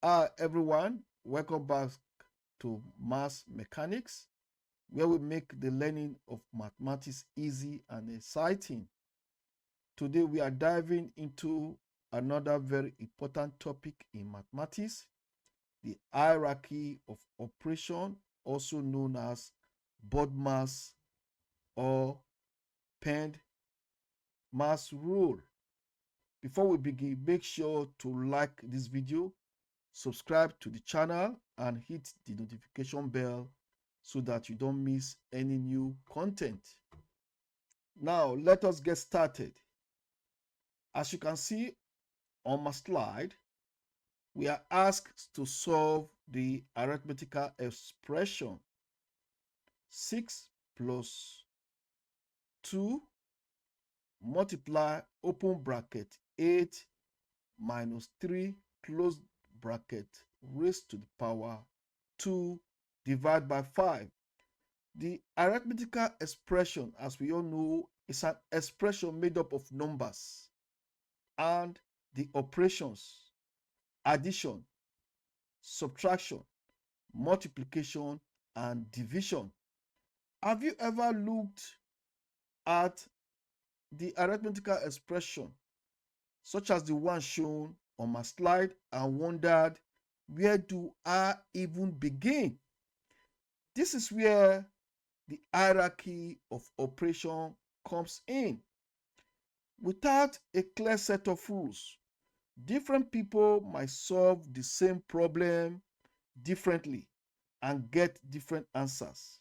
Hi everyone, welcome back to Math Mechanics, where we make the learning of mathematics easy and exciting. Today we are diving into another very important topic in mathematics, the hierarchy of operation, also known as BODMAS or PEDMAS Rule. Before we begin, make sure to like this video, subscribe to the channel, and hit the notification bell so that you don't miss any new content. Now, let us get started. As you can see on my slide, we are asked to solve the arithmetical expression 6 plus 2 multiply open bracket 8 minus 3 close bracket raised to the power 2 divided by 5. The arithmetical expression, as we all know, is an expression made up of numbers and the operations addition, subtraction, multiplication, and division. Have you ever looked at the arithmetical expression such as the one shown on my slide and wondered, where do I even begin? This is where the hierarchy of operation comes in. Without a clear set of rules, different people might solve the same problem differently and get different answers.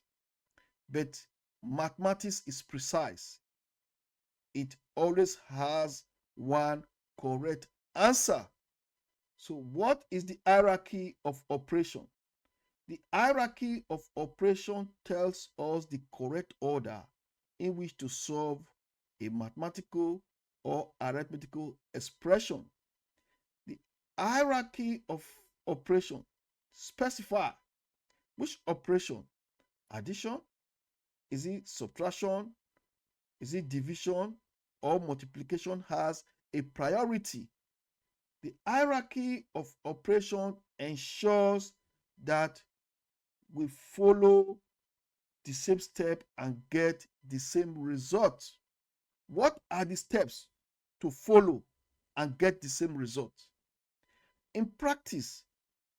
But mathematics is precise. It always has one correct answer. So what is the hierarchy of operation? The hierarchy of operation tells us the correct order in which to solve a mathematical or arithmetical expression. The hierarchy of operation specify which operation, addition, is it subtraction, is it division, or multiplication has a priority. The hierarchy of operation ensures that we follow the same step and get the same result. What are the steps to follow and get the same result? In practice,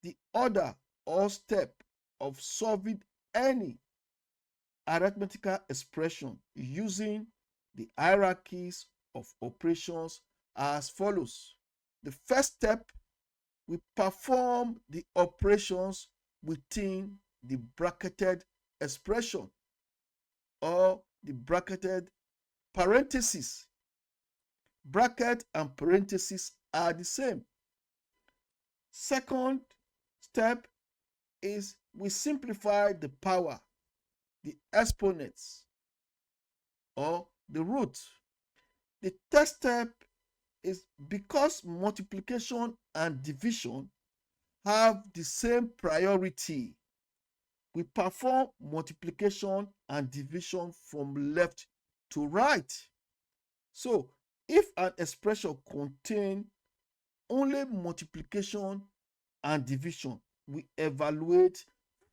the order or step of solving any arithmetical expression using the hierarchies of operations are as follows. The first step, we perform the operations within the bracketed expression or the bracketed parentheses. Bracket and parentheses are the same. Second step is we simplify the power, the exponents, or the root. The third step is because multiplication and division have the same priority, we perform multiplication and division from left to right. So if an expression contains only multiplication and division, we evaluate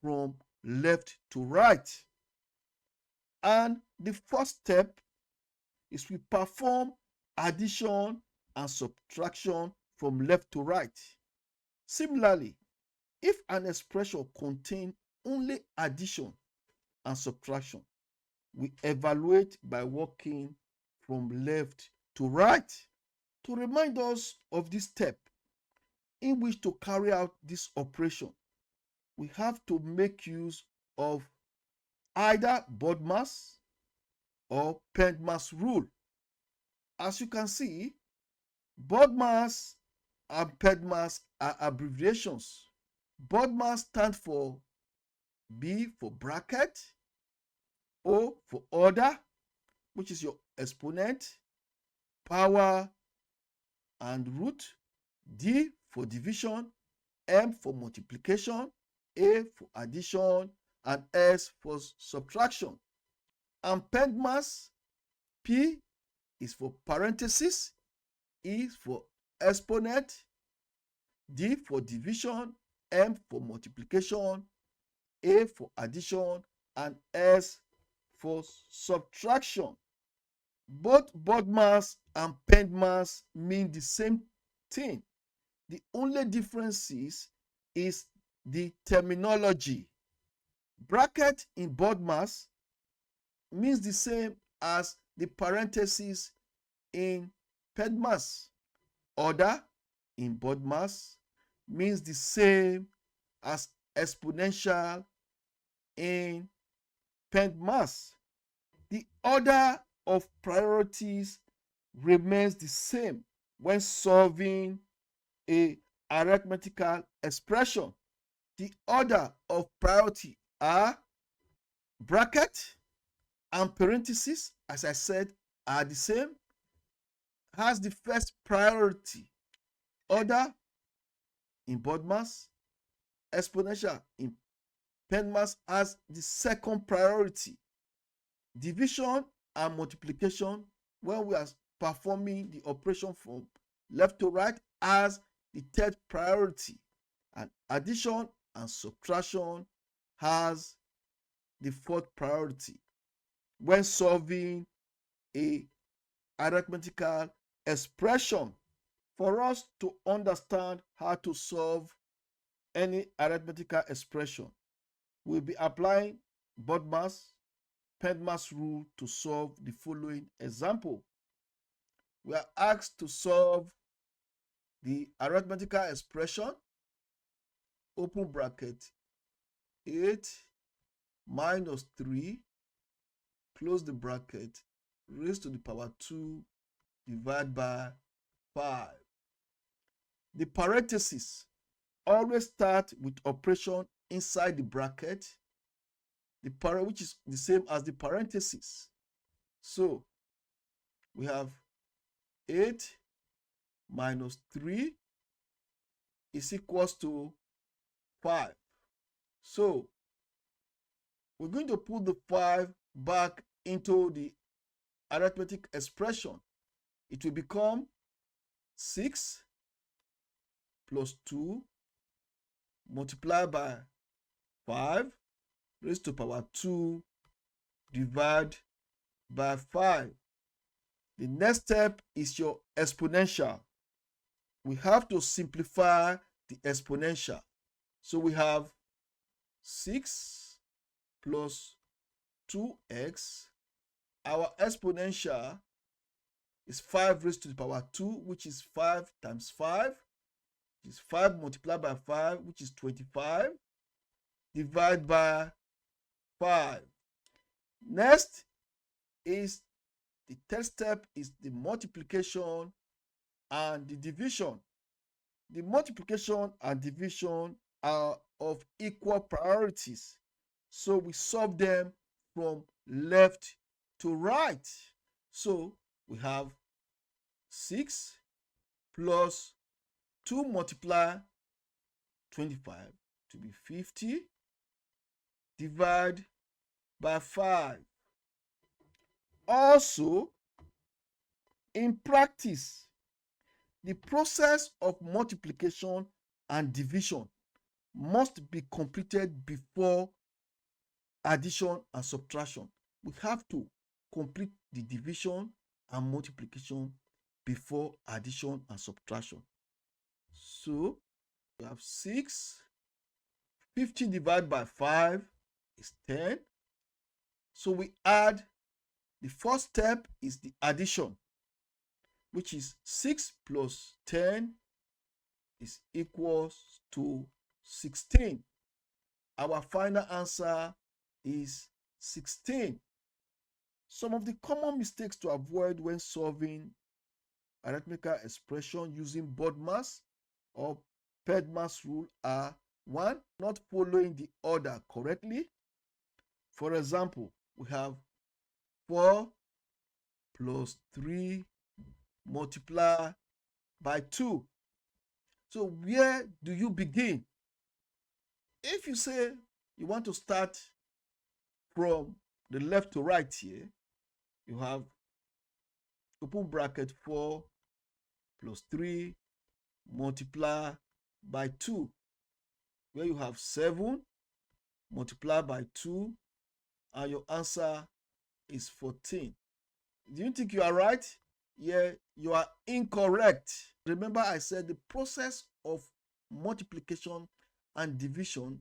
from left to right. And the first step is we perform addition and subtraction from left to right. Similarly, if an expression contains only addition and subtraction, we evaluate by working from left to right. To remind us of this step in which to carry out this operation, we have to make use of either BODMAS or PEDMAS rule. As you can see, BODMAS and PEDMAS are abbreviations. BODMAS stands for B for bracket, O for order, which is your exponent, power and root, D for division, M for multiplication, A for addition, and S for subtraction. And PEDMAS, P is for parenthesis, E is for exponent, D for division, M for multiplication, A for addition, and S for subtraction. Both BODMAS and PEDMAS mean the same thing. The only difference is the terminology. Bracket in BODMAS means the same as the parentheses in PEDMAS. Order in BODMAS means the same as exponential in PEDMAS. The order of priorities remains the same when solving a arithmetical expression. The order of priority are bracket and parentheses, as I said, are the same. Has the first priority. Order in BODMAS, exponential in PEDMAS has the second priority. Division and multiplication, when we are performing the operation from left to right, has the third priority. And addition and subtraction has the fourth priority when solving a arithmetical expression. For us to understand how to solve any arithmetical expression, we'll be applying BODMAS, PEDMAS rule to solve the following example. We are asked to solve the arithmetical expression, open bracket, 8 minus 3, close the bracket, raised to the power 2 divided by 5. The parentheses always start with operation inside the bracket, which is the same as the parentheses. So we have 8 minus 3 is equals to 5. So we're going to put the 5 back into the arithmetic expression. It will become 6 plus 2 multiplied by 5 raised to power 2 divided by 5. The next step is your exponential. We have to simplify the exponential. So we have 6 plus 2x. Our exponential is 5 raised to the power 2, which is 5 times 5, which is 5 multiplied by 5, which is 25, divided by 5. Next is the third step is the multiplication and the division. The multiplication and division are of equal priorities, so we solve them from left to right. So we have 6 plus 2 multiply 25 to be 50 divided by 5. Also, in practice, the process of multiplication and division must be completed before addition and subtraction. We have to complete the division and multiplication before addition and subtraction. So we have 6, 50 divided by 5 is 10. So we add, the first step is the addition, which is 6 plus 10 is equals to 16. Our final answer is 16. Some of the common mistakes to avoid when solving arithmetical expression using BODMAS or PEDMAS rule are: 1. Not following the order correctly. For example, we have 4 plus 3 multiply by 2. So where do you begin? If you say you want to start from the left to right here, you have open bracket 4 plus 3 multiply by 2, where you have 7 multiplied by 2, and your answer is 14. Do you think you are right? Yeah, you are incorrect. Remember, I said the process of multiplication and division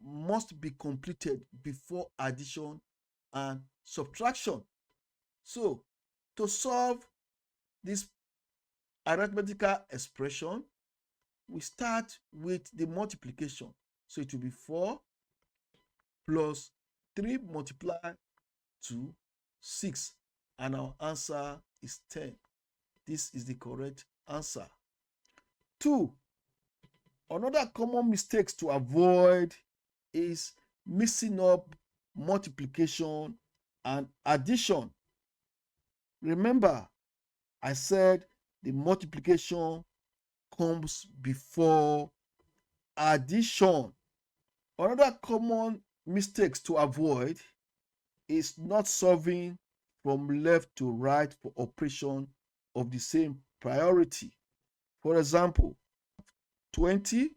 must be completed before addition and subtraction. So, to solve this arithmetical expression, we start with the multiplication. So it will be 4 plus 3 multiplied to 6, and our answer is 10. This is the correct answer. 2. Another common mistake to avoid is mixing up multiplication and addition. Remember, I said the multiplication comes before addition. Another common mistake to avoid is not solving from left to right for operation of the same priority. For example, 20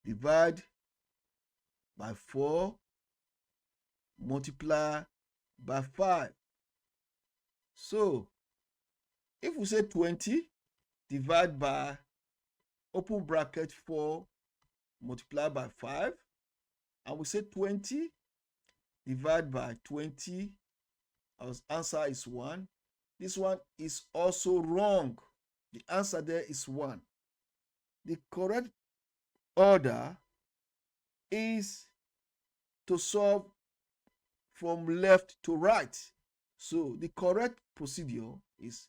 divide by 4 multiply by 5. So if we say 20 divide by open bracket 4 multiply by 5, and we say 20 divide by 20, our answer is 1. This one is also wrong. The answer there is 1. The correct order is to solve from left to right. So the correct procedure is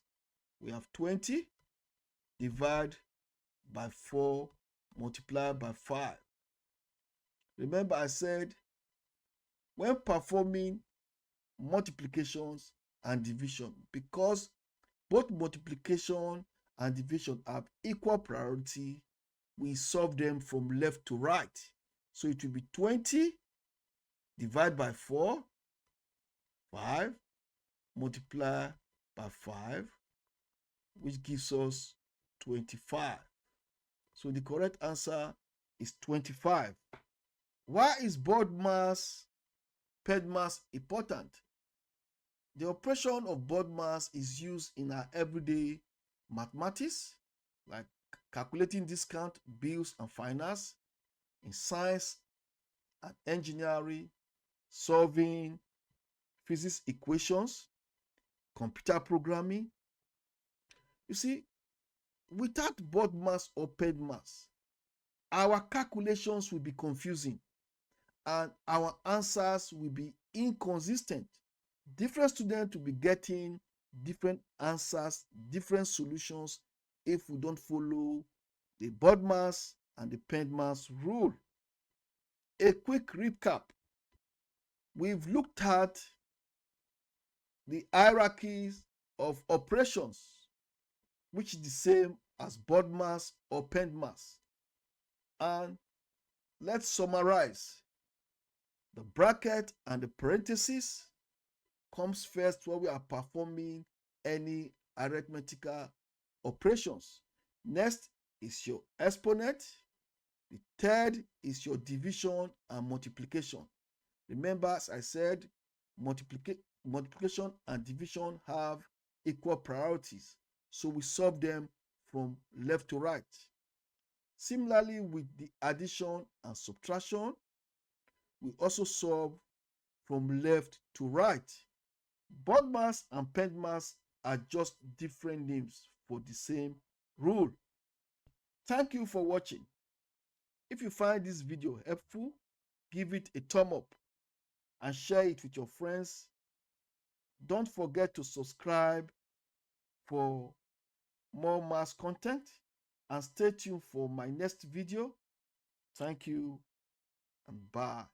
we have 20 divide by 4 multiply by 5. Remember, I said when performing multiplications and division, because both multiplication and division have equal priority, we solve them from left to right. So it will be 20 divide by 4, 5 multiply by 5, which gives us 25. So the correct answer is 25. Why is BODMAS, PEDMAS important? The operation of BODMAS is used in our everyday mathematics, like calculating discount, bills, and finance, in science and engineering, solving physics equations, computer programming. You see, without BODMAS or PEDMAS, our calculations will be confusing and our answers will be inconsistent. Different students will be getting different answers, different solutions if we don't follow the BODMAS and the PEDMAS rule. A quick recap. We've looked at the hierarchies of operations, which is the same as BODMAS or PEDMAS. And let's summarize. The bracket and the parentheses comes first when we are performing any arithmetical operations. Next is your exponent. The third is your division and multiplication. Remember, as I said, multiplication and division have equal priorities, so we solve them from left to right. Similarly, with the addition and subtraction, we also solve from left to right. BODMAS and PEDMAS are just different names for the same rule. Thank you for watching. If you find this video helpful, give it a thumb up and share it with your friends. Don't forget to subscribe for more maths content and stay tuned for my next video. Thank you and bye.